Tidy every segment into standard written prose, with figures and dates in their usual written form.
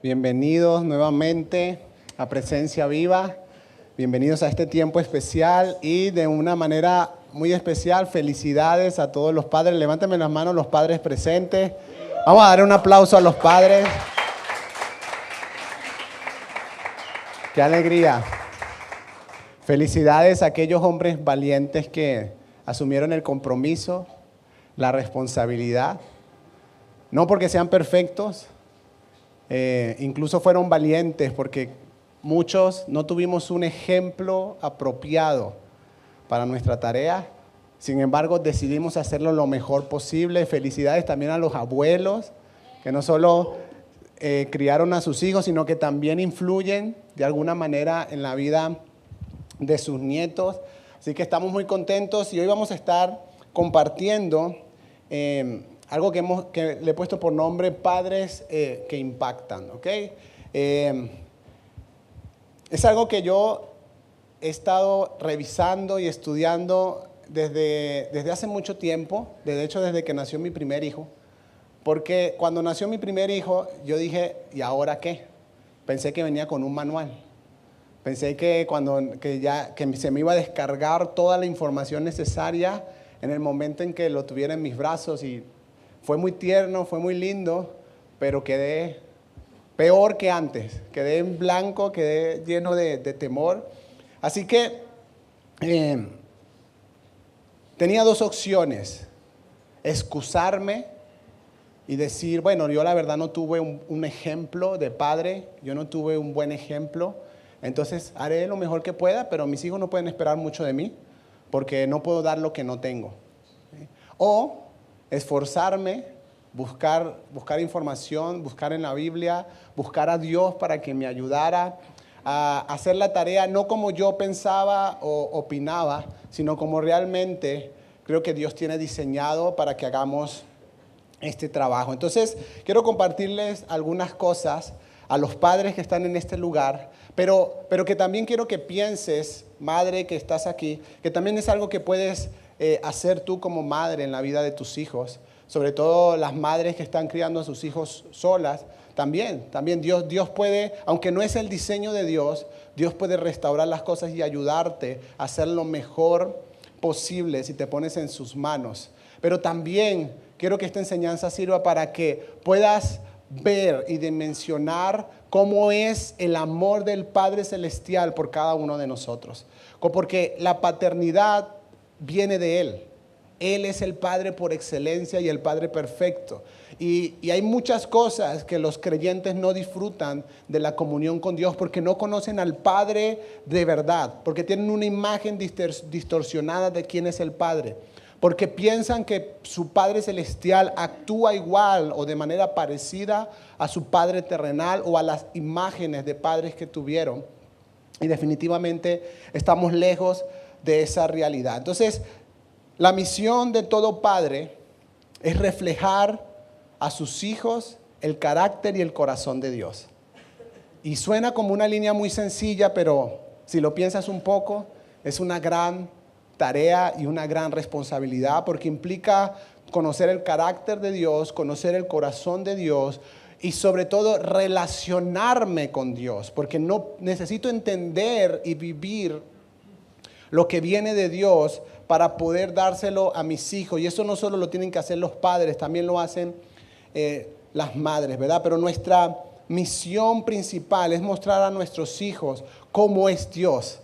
Bienvenidos nuevamente a Presencia Viva. Bienvenidos a este tiempo especial y de una manera muy especial, felicidades a todos los padres. Levántame las manos los padres presentes. Vamos a dar un aplauso a los padres. ¡Qué alegría! Felicidades a aquellos hombres valientes que asumieron el compromiso, la responsabilidad. No porque sean perfectos, incluso fueron valientes porque muchos no tuvimos un ejemplo apropiado para nuestra tarea. Sin embargo, decidimos hacerlo lo mejor posible. Felicidades también a los abuelos que no solo criaron a sus hijos, sino que también influyen de alguna manera en la vida de sus nietos. Así que estamos muy contentos y hoy vamos a estar compartiendo algo que le he puesto por nombre Padres que Impactan, ¿ok? Es algo que yo he estado revisando y estudiando desde hace mucho tiempo, de hecho desde que nació mi primer hijo, porque cuando nació mi primer hijo yo dije, ¿y ahora qué? Pensé que venía con un manual. Pensé que se me iba a descargar toda la información necesaria en el momento en que lo tuviera en mis brazos y fue muy tierno, fue muy lindo, pero quedé peor que antes. Quedé en blanco, quedé lleno de temor. Así que tenía dos opciones: excusarme y decir, bueno, yo la verdad no tuve un ejemplo de padre, yo no tuve un buen ejemplo, entonces haré lo mejor que pueda, pero mis hijos no pueden esperar mucho de mí porque no puedo dar lo que no tengo. O esforzarme, buscar información, buscar en la Biblia, buscar a Dios para que me ayudara a hacer la tarea, no como yo pensaba o opinaba, sino como realmente creo que Dios tiene diseñado para que hagamos este trabajo. Entonces, quiero compartirles algunas cosas a los padres que están en este lugar, pero que también quiero que pienses, madre que estás aquí, que también es algo que puedes hacer tú como madre en la vida de tus hijos, sobre todo las madres que están criando a sus hijos solas. También Dios puede, aunque no es el diseño de Dios, Dios puede restaurar las cosas y ayudarte a hacer lo mejor posible si te pones en sus manos. Pero también quiero que esta enseñanza sirva para que puedas ver y dimensionar cómo es el amor del Padre Celestial por cada uno de nosotros. Porque la paternidad viene de Él. Él es el Padre por excelencia y el Padre perfecto. Y hay muchas cosas que los creyentes no disfrutan de la comunión con Dios porque no conocen al Padre de verdad, porque tienen una imagen distorsionada de quién es el Padre, porque piensan que su Padre Celestial actúa igual o de manera parecida a su Padre terrenal o a las imágenes de padres que tuvieron. Y definitivamente estamos lejos de esa realidad. Entonces, la misión de todo padre es reflejar a sus hijos el carácter y el corazón de Dios. Y suena como una línea muy sencilla, pero si lo piensas un poco, es una gran tarea y una gran responsabilidad porque implica conocer el carácter de Dios, conocer el corazón de Dios y sobre todo relacionarme con Dios, porque no necesito entender y vivir lo que viene de Dios para poder dárselo a mis hijos. Y eso no solo lo tienen que hacer los padres, también lo hacen las madres, ¿verdad? Pero nuestra misión principal es mostrar a nuestros hijos cómo es Dios.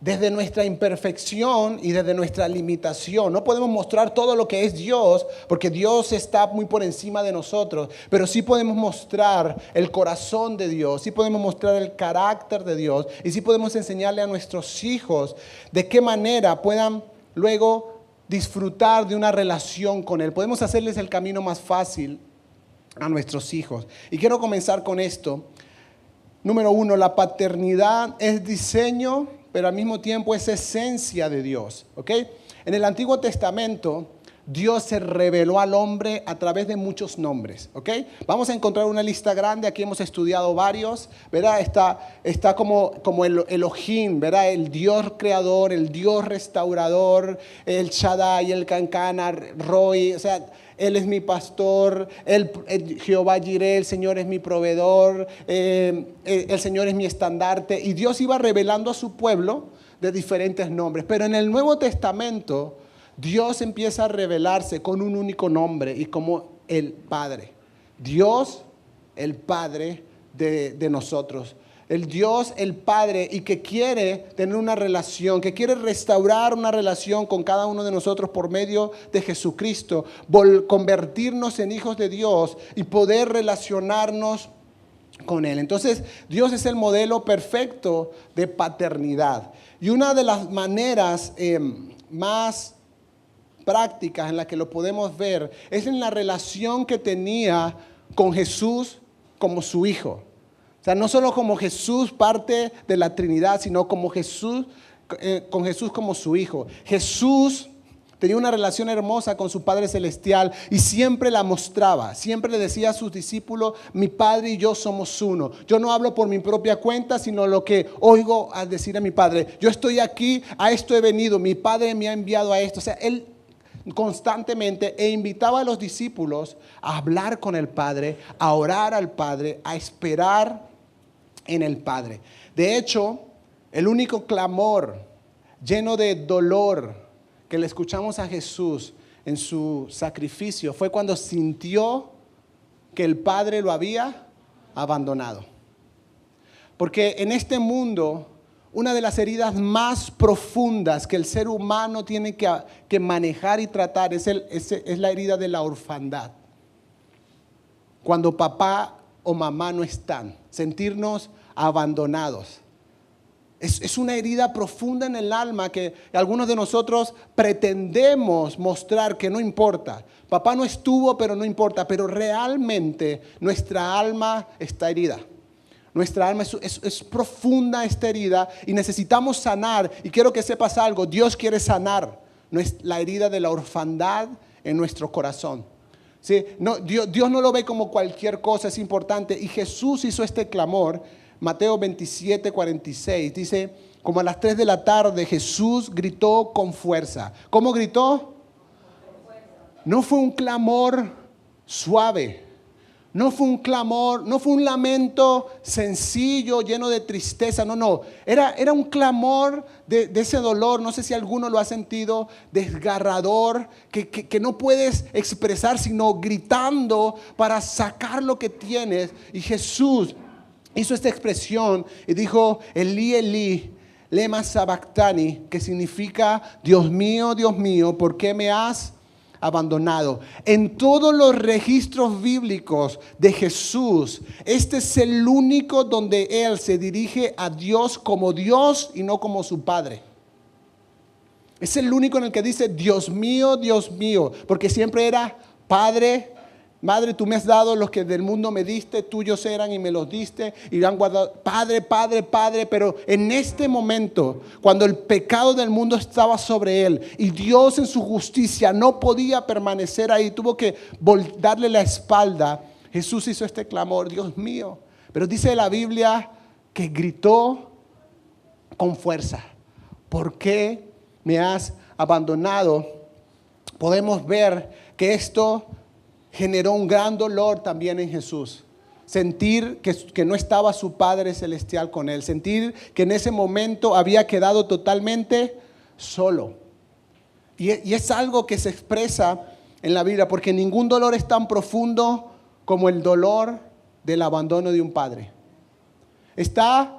Desde nuestra imperfección y desde nuestra limitación. No podemos mostrar todo lo que es Dios, porque Dios está muy por encima de nosotros. Pero sí podemos mostrar el corazón de Dios, sí podemos mostrar el carácter de Dios. Y sí podemos enseñarle a nuestros hijos de qué manera puedan luego disfrutar de una relación con Él. Podemos hacerles el camino más fácil a nuestros hijos. Y quiero comenzar con esto. Número 1, la paternidad es diseño, pero al mismo tiempo es esencia de Dios, ¿ok? En el Antiguo Testamento, Dios se reveló al hombre a través de muchos nombres, ¿ok? Vamos a encontrar una lista grande, aquí hemos estudiado varios, ¿verdad? Está como el Elohim, ¿verdad? El Dios creador, el Dios restaurador, el Shaddai, el Kankana, Roy, o sea, Él es mi pastor, Jehová Jireh, el Señor es mi proveedor, el Señor es mi estandarte. Y Dios iba revelando a su pueblo de diferentes nombres. Pero en el Nuevo Testamento, Dios empieza a revelarse con un único nombre y como el Padre. Dios, el Padre de nosotros. El Dios, el Padre, y que quiere tener una relación, que quiere restaurar una relación con cada uno de nosotros por medio de Jesucristo, convertirnos en hijos de Dios y poder relacionarnos con Él. Entonces, Dios es el modelo perfecto de paternidad. Y una de las maneras más prácticas en la que lo podemos ver es en la relación que tenía con Jesús como su hijo. O sea, no solo como Jesús parte de la Trinidad, sino como Jesús, con Jesús como su hijo. Jesús tenía una relación hermosa con su Padre Celestial y siempre la mostraba. Siempre le decía a sus discípulos, mi Padre y yo somos uno. Yo no hablo por mi propia cuenta, sino lo que oigo al decir a mi Padre. Yo estoy aquí, a esto he venido, mi Padre me ha enviado a esto. O sea, Él constantemente invitaba a los discípulos a hablar con el Padre, a orar al Padre, a esperar en el Padre. De hecho, el único clamor lleno de dolor que le escuchamos a Jesús en su sacrificio fue cuando sintió que el Padre lo había abandonado. Porque en este mundo, una de las heridas más profundas que el ser humano tiene que manejar y tratar es la herida de la orfandad. Cuando papá o mamá no están, sentirnos abandonados. Es una herida profunda en el alma que algunos de nosotros pretendemos mostrar que no importa. Papá no estuvo, pero no importa. Pero realmente nuestra alma está herida. Nuestra alma es profunda esta herida y necesitamos sanar. Y quiero que sepas algo, Dios quiere sanar la herida de la orfandad en nuestro corazón. ¿Sí? No, Dios no lo ve como cualquier cosa, es importante. Y Jesús hizo este clamor. Mateo 27, 46 dice, como a las 3 de la tarde Jesús gritó con fuerza. ¿Cómo gritó? No fue un clamor suave. No fue un clamor, no fue un lamento sencillo, lleno de tristeza. No. Era un clamor de ese dolor. No sé si alguno lo ha sentido, desgarrador, que no puedes expresar, sino gritando para sacar lo que tienes. Y Jesús hizo esta expresión y dijo, Elí, Elí, lema sabactani, que significa, Dios mío, ¿por qué me has abandonado? En todos los registros bíblicos de Jesús, este es el único donde Él se dirige a Dios como Dios y no como su Padre. Es el único en el que dice, Dios mío, porque siempre era Padre, Madre, tú me has dado los que del mundo me diste, tuyos eran y me los diste y han guardado. Padre, pero en este momento, cuando el pecado del mundo estaba sobre él y Dios en su justicia no podía permanecer ahí, tuvo que darle la espalda, Jesús hizo este clamor, Dios mío. Pero dice la Biblia que gritó con fuerza, ¿por qué me has abandonado? Podemos ver que esto generó un gran dolor también en Jesús. Sentir que no estaba su Padre Celestial con él. Sentir que en ese momento había quedado totalmente solo. Y es algo que se expresa en la Biblia, porque ningún dolor es tan profundo como el dolor del abandono de un padre. Está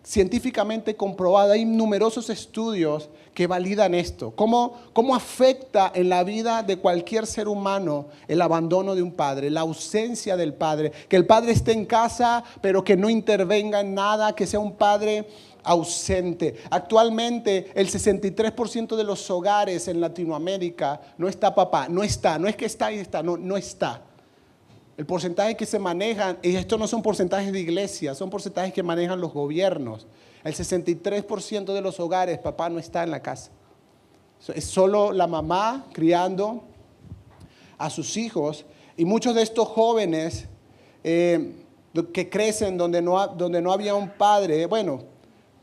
científicamente comprobado, hay numerosos estudios que validan esto. ¿Cómo afecta en la vida de cualquier ser humano el abandono de un padre, la ausencia del padre? Que el padre esté en casa, pero que no intervenga en nada, que sea un padre ausente. Actualmente el 63% de los hogares en Latinoamérica no está papá, no es que está y está, no está. El porcentaje que se manejan, y esto no son porcentajes de iglesia, son porcentajes que manejan los gobiernos. El 63% de los hogares, papá no está en la casa. Es solo la mamá criando a sus hijos. Y muchos de estos jóvenes que crecen donde no había un padre,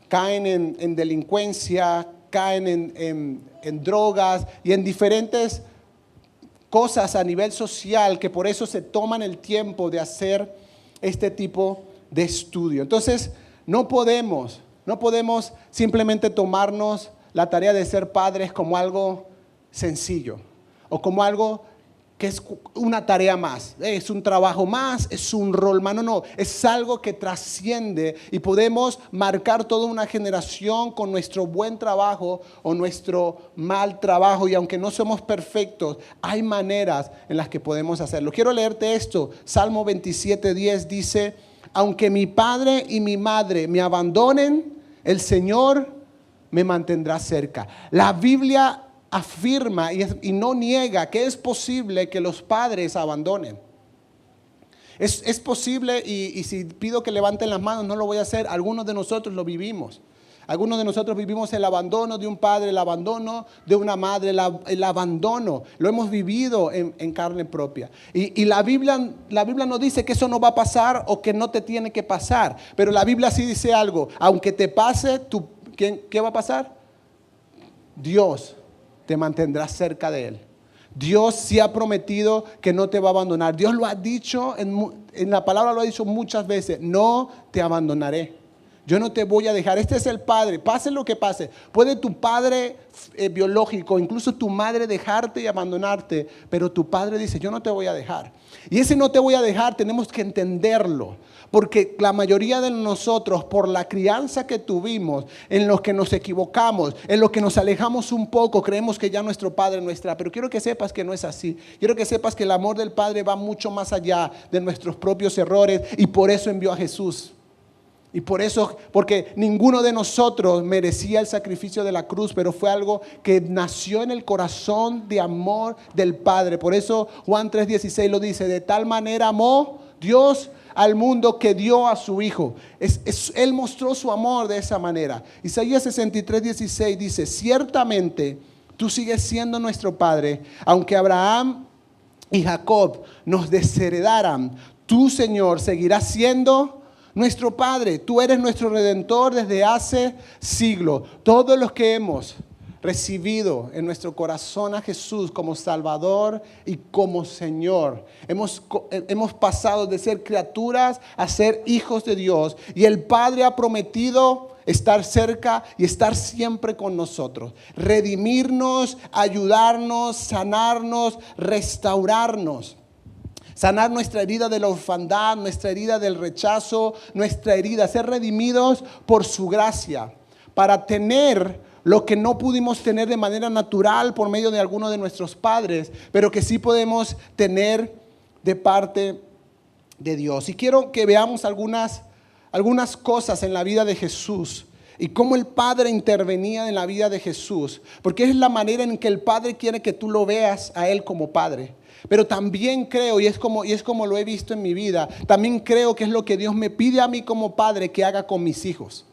caen en delincuencia, caen en drogas y en diferentes cosas a nivel social que por eso se toman el tiempo de hacer este tipo de estudio. Entonces, no podemos simplemente tomarnos la tarea de ser padres como algo sencillo o como algo que es una tarea más, es un trabajo más, es un rol más. No, es algo que trasciende y podemos marcar toda una generación con nuestro buen trabajo o nuestro mal trabajo. Y aunque no somos perfectos, hay maneras en las que podemos hacerlo. Quiero leerte esto. Salmo 27:10 dice: aunque mi padre y mi madre me abandonen, el Señor me mantendrá cerca. La Biblia afirma y no niega que es posible que los padres abandonen. Es posible, y si pido que levanten las manos, no lo voy a hacer. Algunos de nosotros lo vivimos. Algunos de nosotros vivimos el abandono de un padre, el abandono de una madre, el abandono. Lo hemos vivido en carne propia. Y la Biblia no dice que eso no va a pasar o que no te tiene que pasar. Pero la Biblia sí dice algo. Aunque te pase, ¿qué va a pasar? Dios te mantendrás cerca de Él. Dios sí ha prometido que no te va a abandonar. Dios lo ha dicho, en la palabra lo ha dicho muchas veces: no te abandonaré. Yo no te voy a dejar. Este es el Padre, pase lo que pase. Puede tu padre biológico, incluso tu madre, dejarte y abandonarte, pero tu Padre dice: yo no te voy a dejar. Y ese no te voy a dejar tenemos que entenderlo, porque la mayoría de nosotros, por la crianza que tuvimos, en los que nos equivocamos, en los que nos alejamos un poco, creemos que ya nuestro Padre no está. Pero quiero que sepas que no es así. Quiero que sepas que el amor del Padre va mucho más allá de nuestros propios errores, y por eso envió a Jesús. Y por eso, porque ninguno de nosotros merecía el sacrificio de la cruz, pero fue algo que nació en el corazón de amor del Padre. Por eso Juan 3:16 lo dice: de tal manera amó Dios al mundo que dio a su Hijo. Él mostró su amor de esa manera. Isaías 63:16 dice: ciertamente tú sigues siendo nuestro Padre, aunque Abraham y Jacob nos desheredaran, tú, Señor, seguirás siendo nuestro Padre. Tú eres nuestro Redentor desde hace siglos. Todos los que hemos recibido en nuestro corazón a Jesús como Salvador y como Señor, hemos pasado de ser criaturas a ser hijos de Dios. Y el Padre ha prometido estar cerca y estar siempre con nosotros, redimirnos, ayudarnos, sanarnos, restaurarnos. Sanar nuestra herida de la orfandad, nuestra herida del rechazo, nuestra herida, ser redimidos por su gracia, para tener lo que no pudimos tener de manera natural por medio de alguno de nuestros padres, pero que sí podemos tener de parte de Dios. Y quiero que veamos algunas cosas en la vida de Jesús y cómo el Padre intervenía en la vida de Jesús, porque es la manera en que el Padre quiere que tú lo veas a Él como Padre. Pero también creo, y es como lo he visto en mi vida, también creo que es lo que Dios me pide a mí como padre que haga con mis hijos,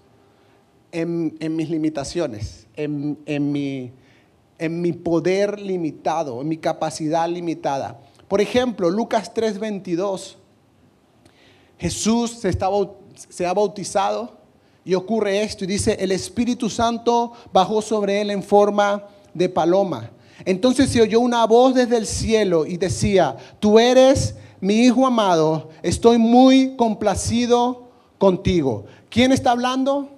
en mis limitaciones, en mi poder limitado, en mi capacidad limitada. Por ejemplo, Lucas 3:22, Jesús se ha bautizado y ocurre esto, y dice: el Espíritu Santo bajó sobre él en forma de paloma. Entonces se oyó una voz desde el cielo y decía: tú eres mi Hijo amado, estoy muy complacido contigo. ¿Quién está hablando?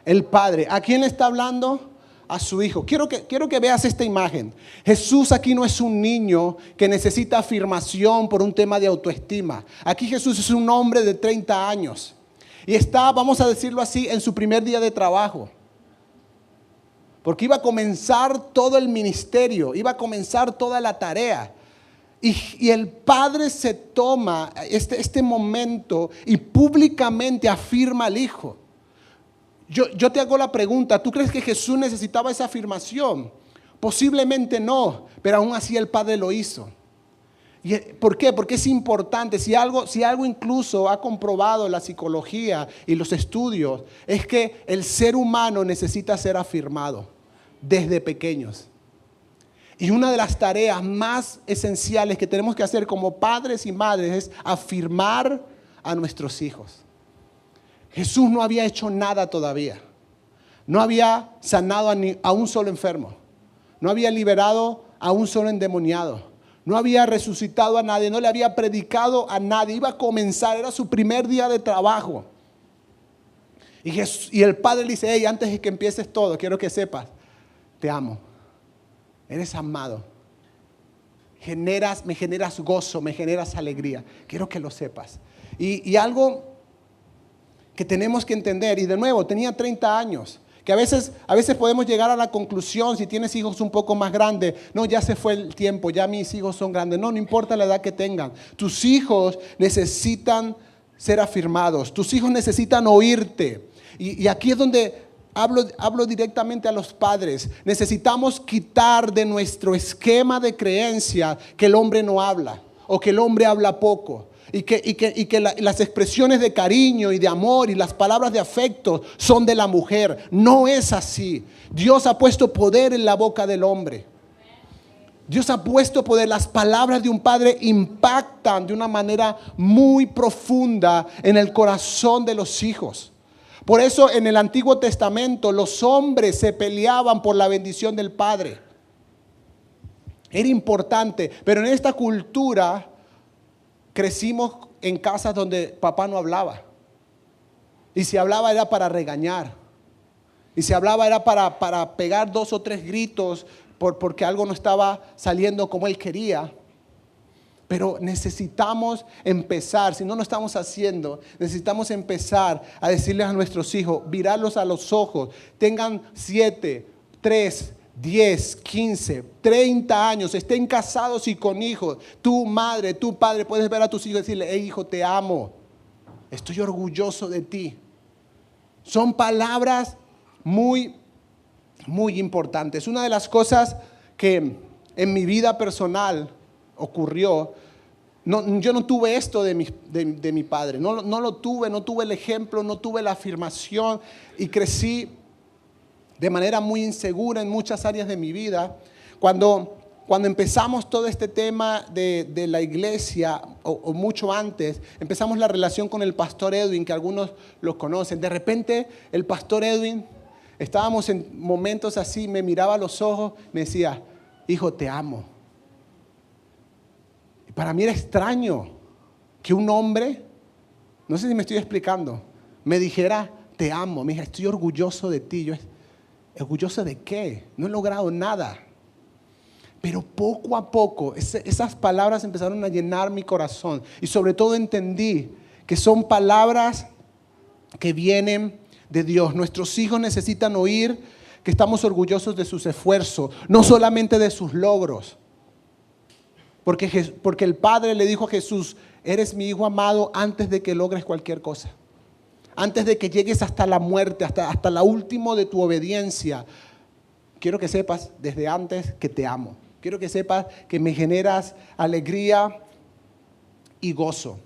El Padre. ¿A quién le está hablando? A su Hijo. Quiero que veas esta imagen. Jesús aquí no es un niño que necesita afirmación por un tema de autoestima. Aquí Jesús es un hombre de 30 años y está, vamos a decirlo así, en su primer día de trabajo. Porque iba a comenzar todo el ministerio, iba a comenzar toda la tarea. Y el Padre se toma este momento y públicamente afirma al Hijo. Yo te hago la pregunta: ¿tú crees que Jesús necesitaba esa afirmación? Posiblemente no, pero aún así el Padre lo hizo. ¿Por qué? Porque es importante. Si algo incluso ha comprobado la psicología y los estudios, es que el ser humano necesita ser afirmado desde pequeños. Y una de las tareas más esenciales que tenemos que hacer como padres y madres es afirmar a nuestros hijos. Jesús no había hecho nada todavía. No había sanado a un solo enfermo. No había liberado a un solo endemoniado. no había resucitado a nadie, no le había predicado a nadie, iba a comenzar, era su primer día de trabajo. Y el padre le dice, hey, antes de que empieces todo, quiero que sepas, te amo, eres amado, me generas gozo, me generas alegría, quiero que lo sepas. Y algo que tenemos que entender, y de nuevo, tenía 30 años, que a veces podemos llegar a la conclusión, si tienes hijos un poco más grandes, no, ya se fue el tiempo, ya mis hijos son grandes. No importa la edad que tengan, tus hijos necesitan ser afirmados, tus hijos necesitan oírte. Y aquí es donde hablo directamente a los padres. Necesitamos quitar de nuestro esquema de creencia que el hombre no habla o que el hombre habla poco. Y que las expresiones de cariño y de amor y las palabras de afecto son de la mujer. No es así. Dios ha puesto poder en la boca del hombre. Dios ha puesto poder. Las palabras de un padre impactan de una manera muy profunda en el corazón de los hijos. Por eso en el Antiguo Testamento los hombres se peleaban por la bendición del padre. Era importante, pero en esta cultura crecimos en casas donde papá no hablaba. Y si hablaba era para regañar. Y si hablaba era para pegar 2 o 3 gritos porque algo no estaba saliendo como él quería. Pero necesitamos empezar, si no lo estamos haciendo, necesitamos empezar a decirles a nuestros hijos, mirarlos a los ojos, tengan 7, 3, 10, 15, 30 años, estén casados y con hijos. Tu madre, tu padre, puedes ver a tus hijos y decirle, hey hijo, te amo, estoy orgulloso de ti. Son palabras muy, muy importantes. Una de las cosas que en mi vida personal ocurrió, yo no tuve esto de mi padre, no lo tuve, no tuve el ejemplo, no tuve la afirmación y crecí de manera muy insegura en muchas áreas de mi vida. Cuando empezamos todo este tema de la iglesia, o mucho antes, empezamos la relación con el pastor Edwin, que algunos lo conocen. De repente el pastor Edwin, estábamos en momentos así, me miraba a los ojos, me decía, hijo, te amo. Y para mí era extraño que un hombre, no sé si me estoy explicando, me dijera, te amo. Me dije, estoy orgulloso de ti. Yo, ¿orgulloso de qué? No he logrado nada. Pero poco a poco esas palabras empezaron a llenar mi corazón. Y sobre todo entendí que son palabras que vienen de Dios. Nuestros hijos necesitan oír que estamos orgullosos de sus esfuerzos, no solamente de sus logros. Porque el Padre le dijo a Jesús, eres mi hijo amado antes de que logres cualquier cosa. Antes de que llegues hasta la muerte, hasta la última de tu obediencia. Quiero que sepas desde antes que te amo. Quiero que sepas que me generas alegría y gozo.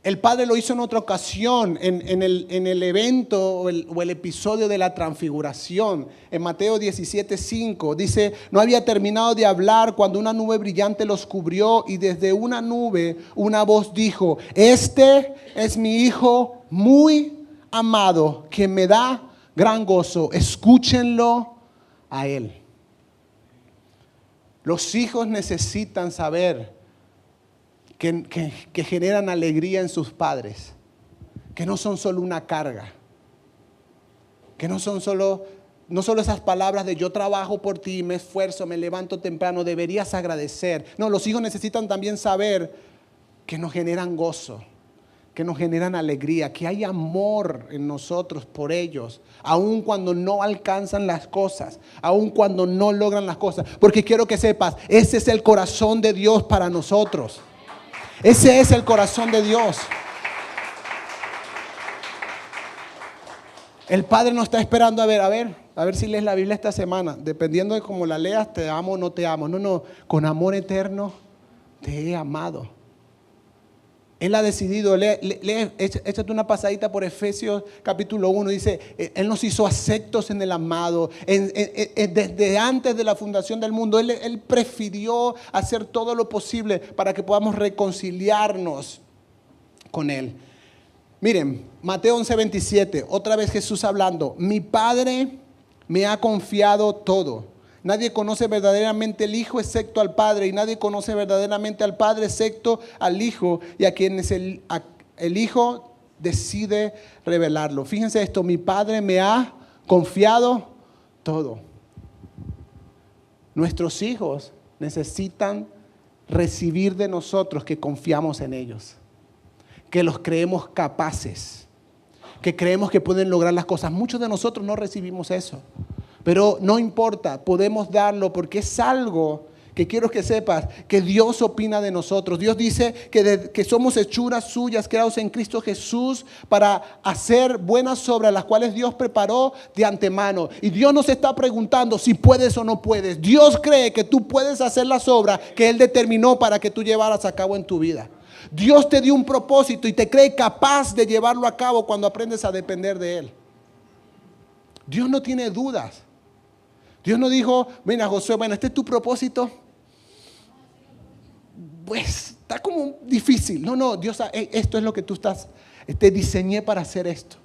El Padre lo hizo en otra ocasión, en el evento o el episodio de la transfiguración. En Mateo 17:5 dice, no había terminado de hablar cuando una nube brillante los cubrió y desde una nube una voz dijo, este es mi hijo muy amado que me da gran gozo, escúchenlo a él. Los hijos necesitan saber que generan alegría en sus padres, que no son solo una carga, que no solo esas palabras de yo trabajo por ti, me esfuerzo, me levanto temprano, deberías agradecer. No, los hijos necesitan también saber que nos generan gozo, que nos generan alegría, que hay amor en nosotros por ellos, aun cuando no alcanzan las cosas, aun cuando no logran las cosas. Porque quiero que sepas, ese es el corazón de Dios para nosotros. Ese es el corazón de Dios. El Padre no está esperando a ver si lees la Biblia esta semana. Dependiendo de cómo la leas, te amo o no te amo. No, con amor eterno te he amado. Él ha decidido, échate una pasadita por Efesios capítulo 1, dice, Él nos hizo aceptos en el amado, desde antes de la fundación del mundo, Él prefirió hacer todo lo posible para que podamos reconciliarnos con Él. Miren, Mateo 11:27, otra vez Jesús hablando, mi Padre me ha confiado todo. Nadie conoce verdaderamente al Hijo excepto al Padre, y nadie conoce verdaderamente al Padre excepto al Hijo, y a quien es el Hijo decide revelarlo. Fíjense esto, mi Padre me ha confiado todo. Nuestros hijos necesitan recibir de nosotros que confiamos en ellos, que los creemos capaces, que creemos que pueden lograr las cosas. Muchos de nosotros no recibimos eso, pero no importa, podemos darlo porque es algo que quiero que sepas, que Dios opina de nosotros. Dios dice que somos hechuras suyas, creados en Cristo Jesús para hacer buenas obras, las cuales Dios preparó de antemano. Y Dios nos está preguntando si puedes o no puedes. Dios cree que tú puedes hacer las obras que Él determinó para que tú llevaras a cabo en tu vida. Dios te dio un propósito y te cree capaz de llevarlo a cabo cuando aprendes a depender de Él. Dios no tiene dudas. Dios no dijo, mira Josué, bueno, este es tu propósito. Pues está como difícil. No, Dios, esto es lo que tú te diseñé para hacer esto.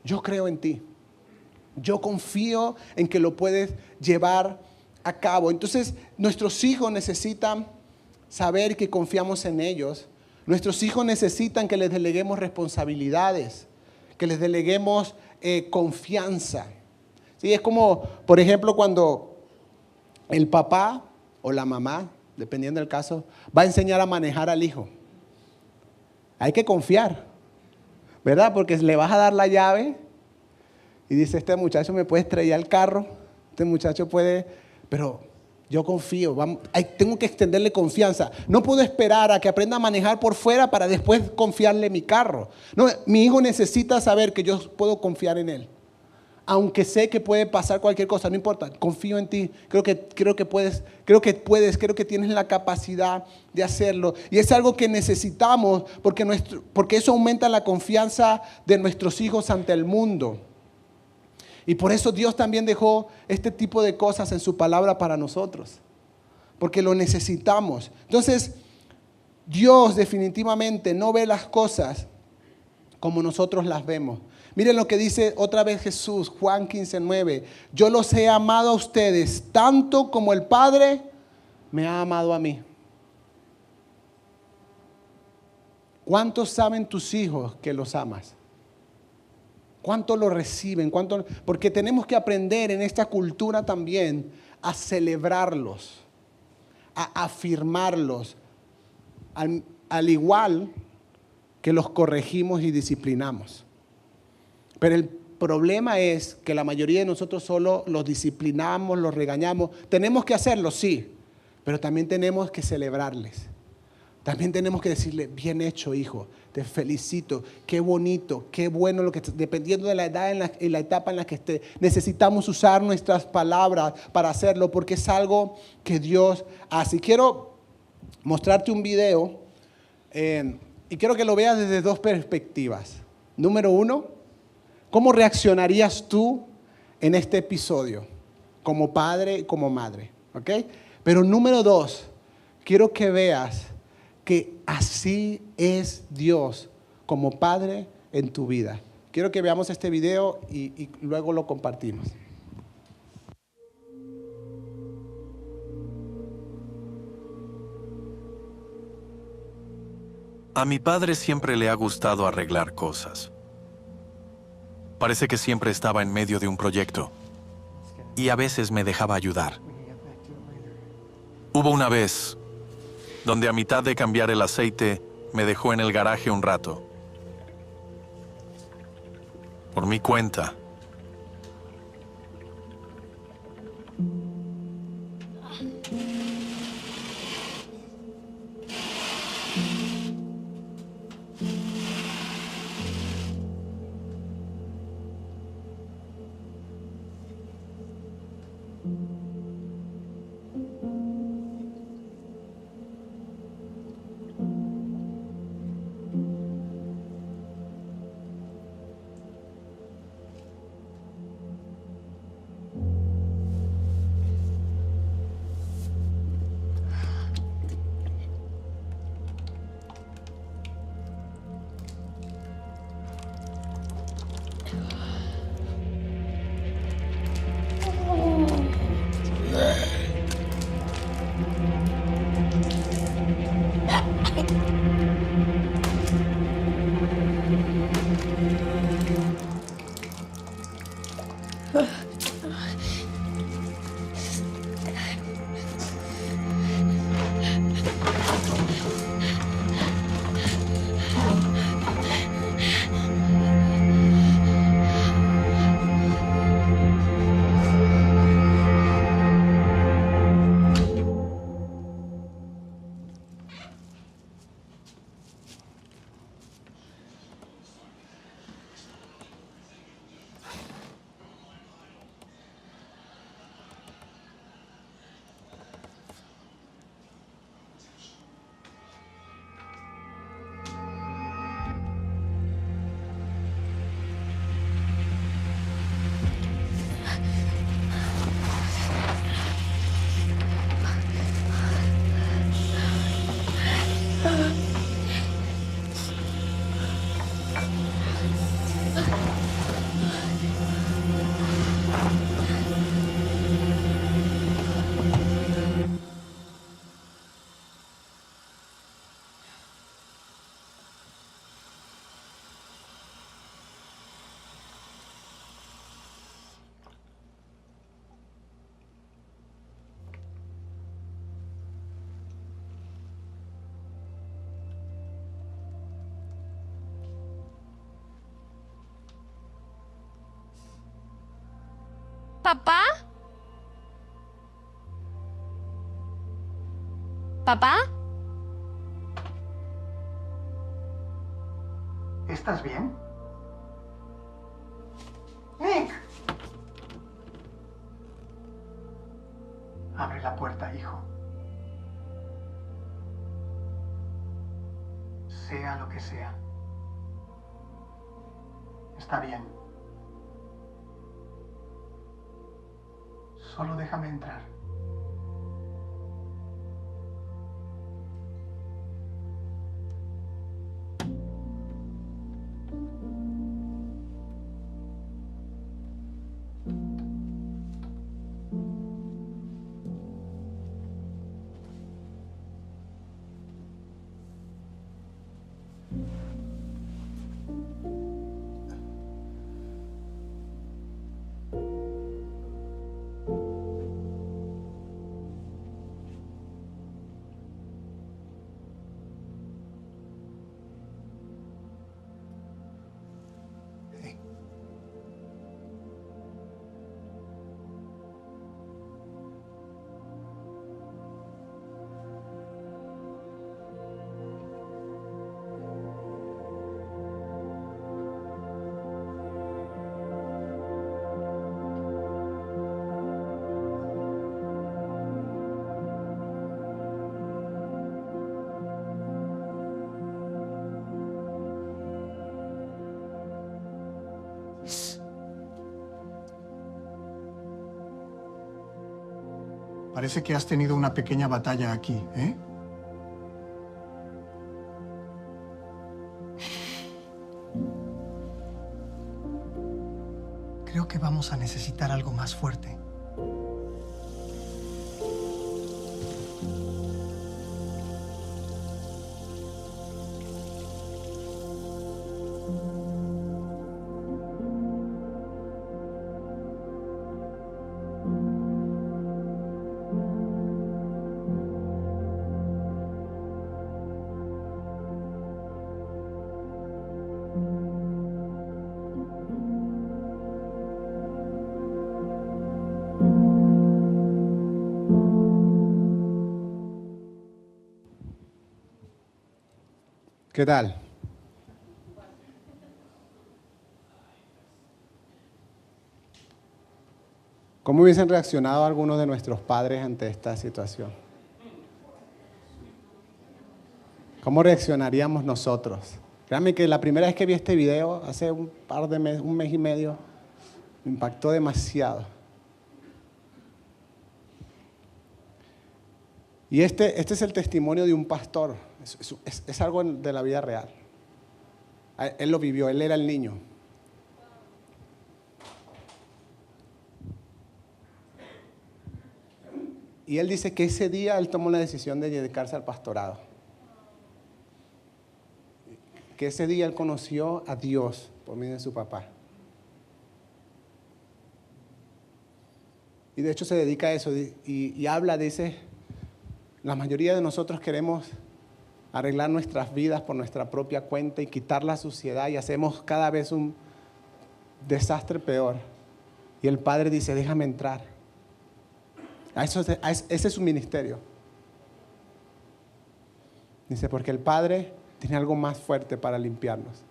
Yo creo en ti. Yo confío en que lo puedes llevar a cabo. Entonces, nuestros hijos necesitan saber que confiamos en ellos. Nuestros hijos necesitan que les deleguemos responsabilidades, que les deleguemos confianza. ¿Sí? Es como, por ejemplo, cuando el papá o la mamá, dependiendo del caso, va a enseñar a manejar al hijo. Hay que confiar, ¿verdad? Porque le vas a dar la llave y dice, este muchacho me puede estrellar el carro, este muchacho puede, pero yo confío, tengo que extenderle confianza. No puedo esperar a que aprenda a manejar por fuera para después confiarle mi carro. No, mi hijo necesita saber que yo puedo confiar en él. Aunque sé que puede pasar cualquier cosa, no importa, confío en ti, creo que puedes, creo que tienes la capacidad de hacerlo. Y es algo que necesitamos porque eso aumenta la confianza de nuestros hijos ante el mundo. Y por eso Dios también dejó este tipo de cosas en su palabra para nosotros, porque lo necesitamos. Entonces, Dios definitivamente no ve las cosas como nosotros las vemos. Miren lo que dice otra vez Jesús, Juan 15:9. Yo los he amado a ustedes tanto como el Padre me ha amado a mí. ¿Cuántos saben tus hijos que los amas? ¿Cuánto lo reciben? Porque tenemos que aprender en esta cultura también a celebrarlos, a afirmarlos, al igual que los corregimos y disciplinamos. Pero el problema es que la mayoría de nosotros solo los disciplinamos, los regañamos. Tenemos que hacerlo, sí, pero también tenemos que celebrarles. También tenemos que decirle, bien hecho, hijo, te felicito, qué bonito, qué bueno lo que dependiendo de la edad y la etapa en la que esté, necesitamos usar nuestras palabras para hacerlo porque es algo que Dios hace. Y quiero mostrarte un video y quiero que lo veas desde dos perspectivas. Número uno, ¿cómo reaccionarías tú en este episodio como padre y como madre? ¿Ok? Pero número dos, quiero que veas que así es Dios como Padre en tu vida. Quiero que veamos este video y luego lo compartimos. A mi padre siempre le ha gustado arreglar cosas. Parece que siempre estaba en medio de un proyecto y a veces me dejaba ayudar. Hubo una vez donde a mitad de cambiar el aceite me dejó en el garaje un rato. Por mi cuenta. ¿Papá? ¿Papá? ¿Estás bien? ¡Nick! Abre la puerta, hijo. Sea lo que sea. Está bien. Solo déjame entrar. Parece que has tenido una pequeña batalla aquí, ¿eh? Creo que vamos a necesitar algo más fuerte. ¿Qué tal? ¿Cómo hubiesen reaccionado algunos de nuestros padres ante esta situación? ¿Cómo reaccionaríamos nosotros? Créanme que la primera vez que vi este video, hace un mes y medio, me impactó demasiado. Y este es el testimonio de un pastor, es algo de la vida real. Él lo vivió, él era el niño. Y él dice que ese día él tomó la decisión de dedicarse al pastorado. Que ese día él conoció a Dios por medio de su papá. Y de hecho se dedica a eso y habla, dice, la mayoría de nosotros queremos arreglar nuestras vidas por nuestra propia cuenta y quitar la suciedad y hacemos cada vez un desastre peor. Y el Padre dice, déjame entrar. Ese es su ministerio. Dice, porque el Padre tiene algo más fuerte para limpiarnos.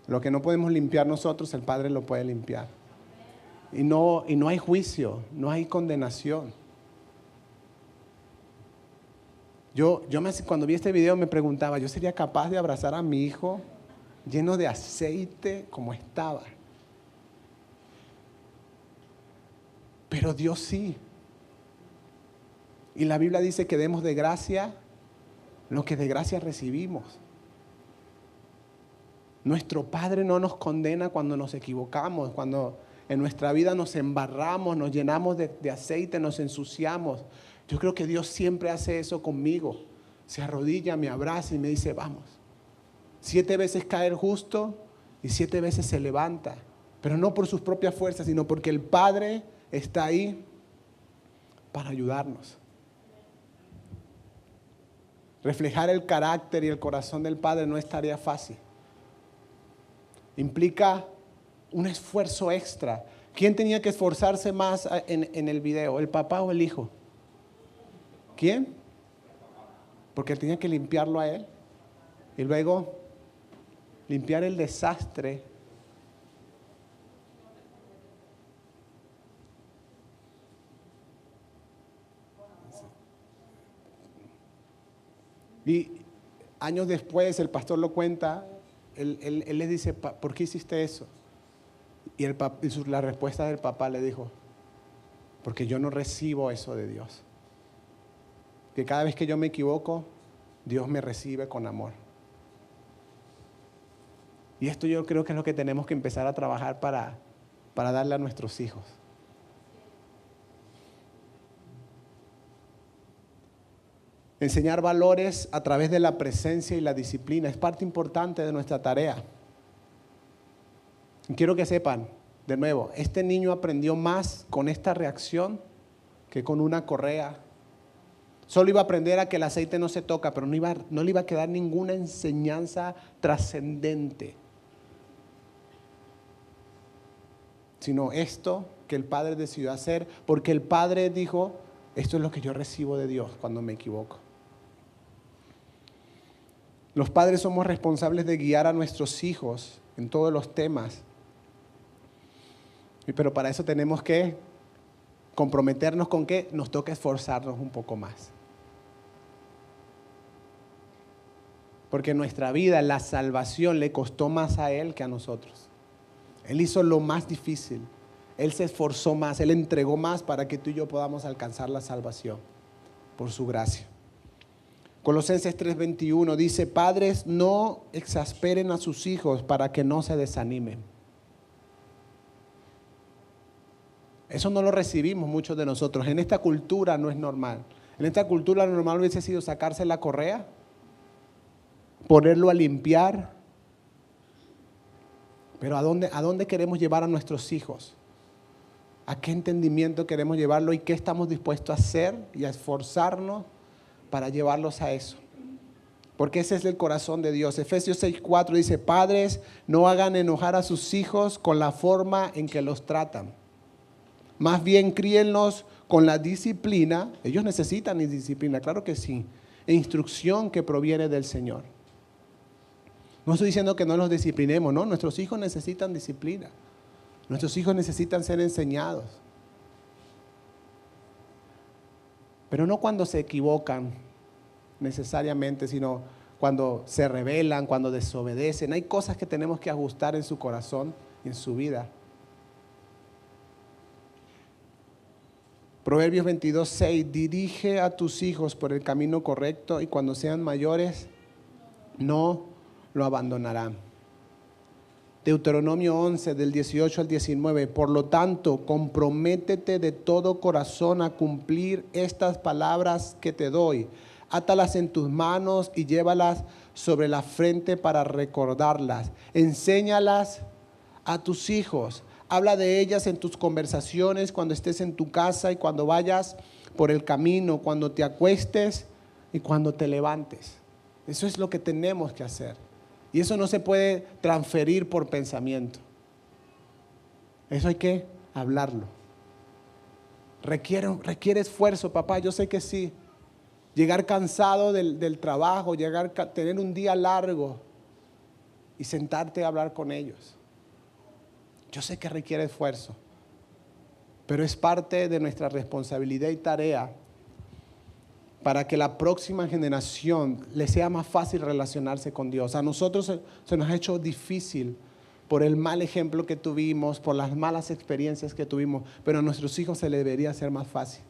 Lo que no podemos limpiar nosotros, el Padre lo puede limpiar. Y no hay juicio, no hay condenación. Cuando vi este video me preguntaba, ¿yo sería capaz de abrazar a mi hijo lleno de aceite como estaba? Pero Dios sí. Y la Biblia dice que demos de gracia lo que de gracia recibimos. Nuestro Padre no nos condena cuando nos equivocamos, cuando en nuestra vida nos embarramos, nos llenamos de aceite, nos ensuciamos. Yo creo que Dios siempre hace eso conmigo. Se arrodilla, me abraza y me dice, vamos. 7 veces cae el justo y 7 veces se levanta. Pero no por sus propias fuerzas, sino porque el Padre está ahí para ayudarnos. Reflejar el carácter y el corazón del Padre no es tarea fácil. Implica un esfuerzo extra. ¿Quién tenía que esforzarse más en el video? ¿El papá o el hijo? ¿Quién? Porque él tenía que limpiarlo a él. Y luego limpiar el desastre. Y años después el pastor lo cuenta. Él le dice, ¿por qué hiciste eso? Y la respuesta del papá le dijo, porque yo no recibo eso de Dios. Que cada vez que yo me equivoco, Dios me recibe con amor. Y esto yo creo que es lo que tenemos que empezar a trabajar para darle a nuestros hijos. Enseñar valores a través de la presencia y la disciplina es parte importante de nuestra tarea. Y quiero que sepan, de nuevo, este niño aprendió más con esta reacción que con una correa. Solo iba a aprender a que el aceite no se toca, pero no le iba a quedar ninguna enseñanza trascendente. Sino esto que el Padre decidió hacer, porque el Padre dijo, esto es lo que yo recibo de Dios cuando me equivoco. Los padres somos responsables de guiar a nuestros hijos en todos los temas. Pero para eso tenemos que comprometernos con que nos toca esforzarnos un poco más. Porque en nuestra vida la salvación le costó más a Él que a nosotros. Él hizo lo más difícil. Él se esforzó más, Él entregó más para que tú y yo podamos alcanzar la salvación por su gracia. Colosenses 3:21 dice, padres, no exasperen a sus hijos para que no se desanimen. Eso no lo recibimos muchos de nosotros. En esta cultura no es normal. En esta cultura lo normal hubiese sido sacarse la correa, ponerlo a limpiar. Pero ¿a dónde queremos llevar a nuestros hijos? ¿A qué entendimiento queremos llevarlo y qué estamos dispuestos a hacer y a esforzarnos para llevarlos a eso? Porque ese es el corazón de Dios. Efesios 6:4 dice, padres, no hagan enojar a sus hijos con la forma en que los tratan. Más bien críenlos con la disciplina. Ellos necesitan disciplina, claro que sí. E instrucción que proviene del Señor. No estoy diciendo que no los disciplinemos, no. Nuestros hijos necesitan disciplina. Nuestros hijos necesitan ser enseñados. Pero no cuando se equivocan necesariamente, sino cuando se rebelan, cuando desobedecen. Hay cosas que tenemos que ajustar en su corazón y en su vida. Proverbios 22:6, dirige a tus hijos por el camino correcto y cuando sean mayores no lo abandonarán. Deuteronomio 11 del 18 al 19, por lo tanto, comprométete de todo corazón a cumplir estas palabras que te doy. Átalas en tus manos y llévalas sobre la frente para recordarlas. Enséñalas a tus hijos. Habla de ellas en tus conversaciones, cuando estés en tu casa y cuando vayas por el camino, cuando te acuestes y cuando te levantes. Eso es lo que tenemos que hacer. Y eso no se puede transferir por pensamiento. Eso hay que hablarlo. Requiere esfuerzo, papá, yo sé que sí. Llegar cansado del trabajo, tener un día largo y sentarte a hablar con ellos. Yo sé que requiere esfuerzo, pero es parte de nuestra responsabilidad y tarea para que la próxima generación le sea más fácil relacionarse con Dios. A nosotros se nos ha hecho difícil por el mal ejemplo que tuvimos, por las malas experiencias que tuvimos, pero a nuestros hijos se les debería hacer más fácil.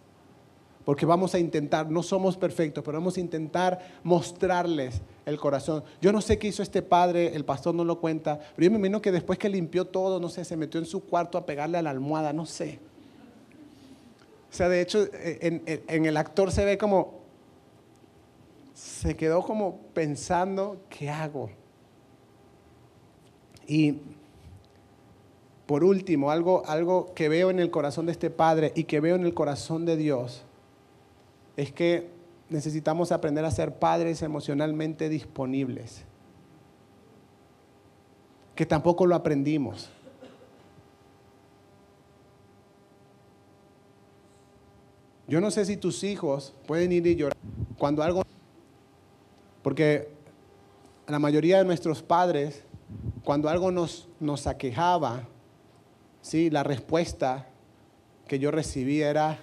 Porque vamos a intentar, no somos perfectos, pero vamos a intentar mostrarles el corazón. Yo no sé qué hizo este padre, el pastor no lo cuenta, pero yo me imagino que después que limpió todo, no sé, se metió en su cuarto a pegarle a la almohada, no sé. O sea, de hecho, en el actor se ve como, se quedó como pensando, ¿qué hago? Y por último, algo que veo en el corazón de este padre y que veo en el corazón de Dios, es que necesitamos aprender a ser padres emocionalmente disponibles. Que tampoco lo aprendimos. Yo no sé si tus hijos pueden ir y llorar cuando algo... Porque la mayoría de nuestros padres, cuando algo nos aquejaba, ¿sí? La respuesta que yo recibí era: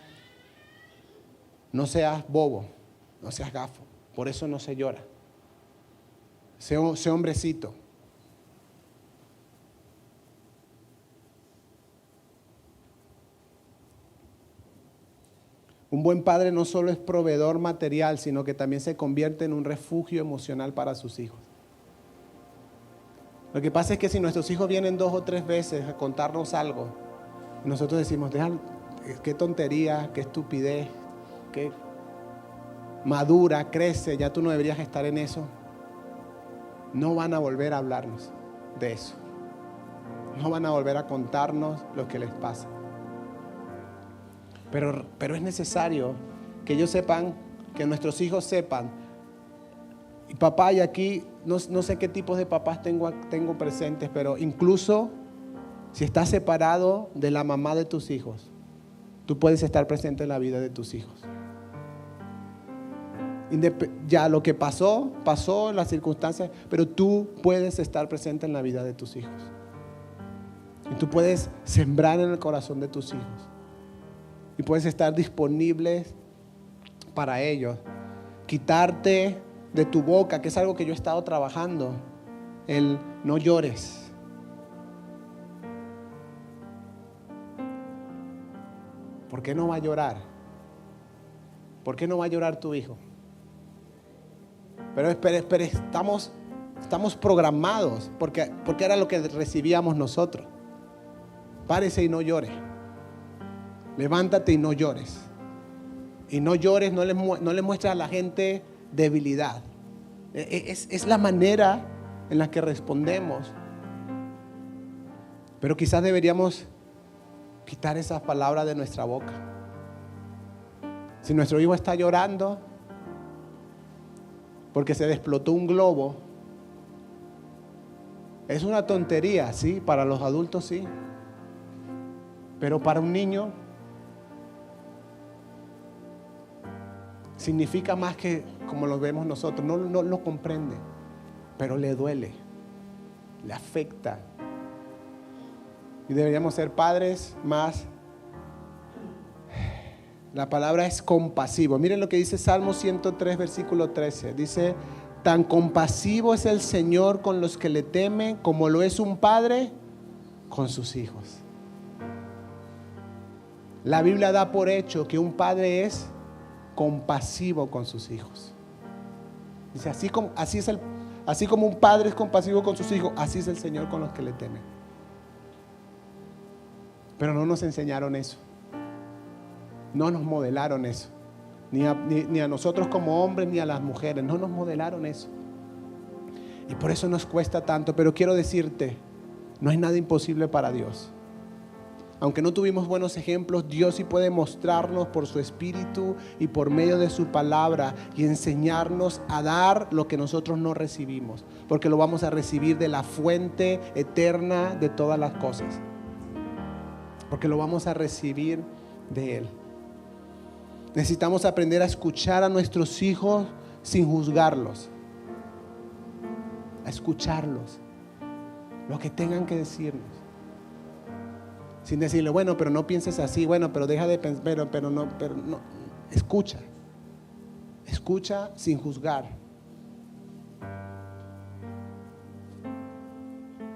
no seas bobo, no seas gafo, por eso no se llora. Sé hombrecito. Un buen padre no solo es proveedor material, sino que también se convierte en un refugio emocional para sus hijos. Lo que pasa es que si nuestros hijos vienen 2 o 3 veces a contarnos algo, y nosotros decimos, qué tontería, qué estupidez, qué madura, crece, ya tú no deberías estar en eso. No van a volver a hablarnos de eso. No van a volver a contarnos lo que les pasa. Pero es necesario que ellos sepan, que nuestros hijos sepan. Y papá, y aquí no sé qué tipos de papás tengo presentes, pero incluso si estás separado de la mamá de tus hijos, tú puedes estar presente en la vida de tus hijos. Ya lo que pasó, las circunstancias, pero tú puedes estar presente en la vida de tus hijos. Y tú puedes sembrar en el corazón de tus hijos. Y puedes estar disponible para ellos. Quitarte de tu boca, que es algo que yo he estado trabajando, el no llores. ¿Por qué no va a llorar? ¿Por qué no va a llorar tu hijo? Pero espere, estamos programados, porque era lo que recibíamos nosotros. Párese y no llore. Levántate y no llores. Y no llores, no le muestres a la gente debilidad. Es la manera en la que respondemos. Pero quizás deberíamos quitar esas palabras de nuestra boca. Si nuestro hijo está llorando porque se le explotó un globo, es una tontería, sí, para los adultos sí, pero para un niño significa más que como lo vemos nosotros. No lo comprende, pero le duele, le afecta. Y deberíamos ser padres más. La palabra es compasivo. Miren lo que dice Salmo 103, versículo 13. Dice: tan compasivo es el Señor con los que le temen, como lo es un padre con sus hijos. La Biblia da por hecho que un padre es compasivo con sus hijos. Dice, así como un padre es compasivo con sus hijos, así es el Señor con los que le temen. Pero no nos enseñaron eso. No nos modelaron eso. Ni a nosotros como hombres, ni a las mujeres. No nos modelaron eso. Y por eso nos cuesta tanto. Pero quiero decirte, no hay nada imposible para Dios. aunque no tuvimos buenos ejemplos, Dios sí puede mostrarnos por su Espíritu y por medio de su palabra y enseñarnos a dar lo que nosotros no recibimos, porque lo vamos a recibir de la fuente eterna de todas las cosas, porque lo vamos a recibir de Él. Necesitamos aprender a escuchar a nuestros hijos sin juzgarlos, a escucharlos, lo que tengan que decirnos, sin decirle, bueno, pero no pienses así, bueno, pero deja de pensar, pero no, escucha sin juzgar.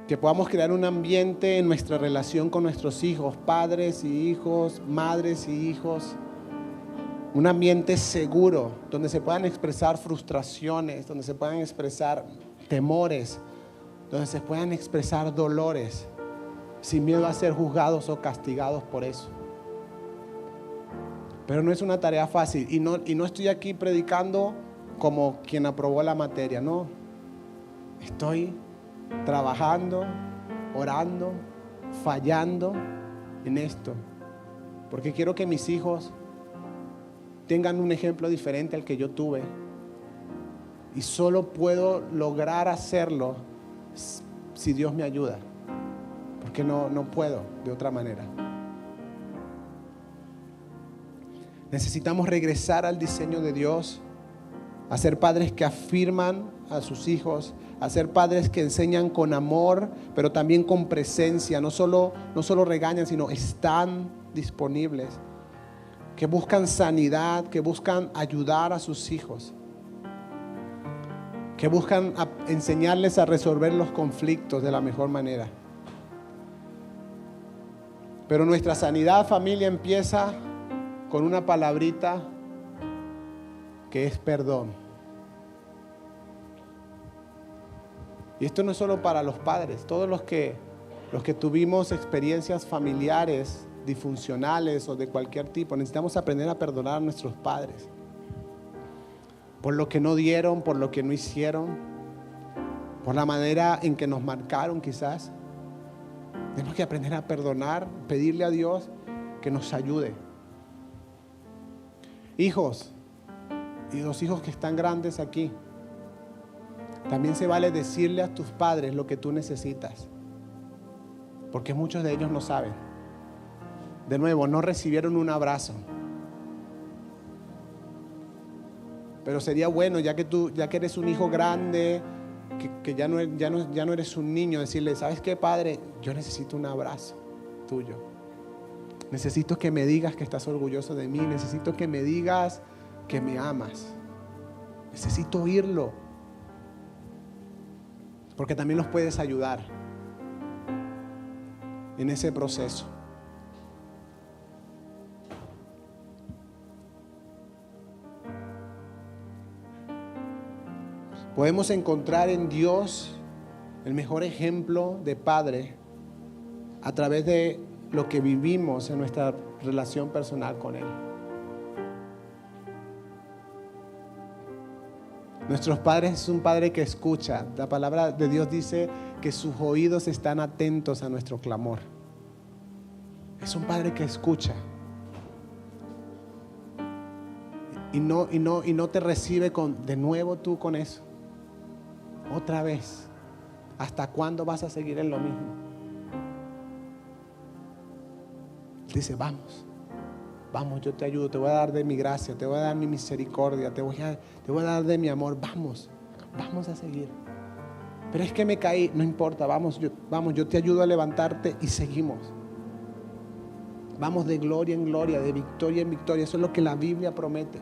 Que podamos crear un ambiente en nuestra relación con nuestros hijos, padres y hijos, madres y hijos, un ambiente seguro, donde se puedan expresar frustraciones, donde se puedan expresar temores, donde se puedan expresar dolores, sin miedo a ser juzgados o castigados por eso. Pero no es una tarea fácil, y no estoy aquí predicando como quien aprobó la materia, no. Estoy trabajando, orando, fallando en esto, porque quiero que mis hijos tengan un ejemplo diferente al que yo tuve, y solo puedo lograr hacerlo si Dios me ayuda, porque no puedo de otra manera. Necesitamos regresar al diseño de Dios, a ser padres que afirman a sus hijos, a ser padres que enseñan con amor, pero también con presencia. No solo regañan, sino están disponibles, que buscan sanidad, que buscan ayudar a sus hijos, que buscan enseñarles a resolver los conflictos de la mejor manera. Pero nuestra sanidad, familia, empieza con una palabrita que es perdón. Y esto no es solo para los padres, todos los que tuvimos experiencias familiares disfuncionales o de cualquier tipo, necesitamos aprender a perdonar a nuestros padres por lo que no dieron, por lo que no hicieron, por la manera en que nos marcaron quizás. Tenemos que aprender a perdonar, pedirle a Dios que nos ayude. Hijos, y los hijos que están grandes aquí, también se vale decirle a tus padres lo que tú necesitas, porque muchos de ellos no saben. De nuevo, no recibieron un abrazo, pero sería bueno, ya que eres un hijo grande, que ya no eres un niño, decirle, ¿sabes qué, padre? Yo necesito un abrazo tuyo. Necesito que me digas que estás orgulloso de mí. Necesito que me digas que me amas. Necesito oírlo, porque también los puedes ayudar en ese proceso. Podemos encontrar en Dios el mejor ejemplo de padre a través de lo que vivimos en nuestra relación personal con Él. Nuestros padres es un padre que escucha. La palabra de Dios dice que sus oídos están atentos a nuestro clamor. Es un padre que escucha y no te recibe de nuevo tú con eso. Otra vez, ¿hasta cuándo vas a seguir en lo mismo? Dice, vamos, yo te ayudo, te voy a dar de mi gracia, te voy a dar mi misericordia, te voy a dar de mi amor, vamos a seguir. Pero es que me caí, no importa, vamos, yo te ayudo a levantarte y seguimos. Vamos de gloria en gloria, de victoria en victoria, eso es lo que la Biblia promete.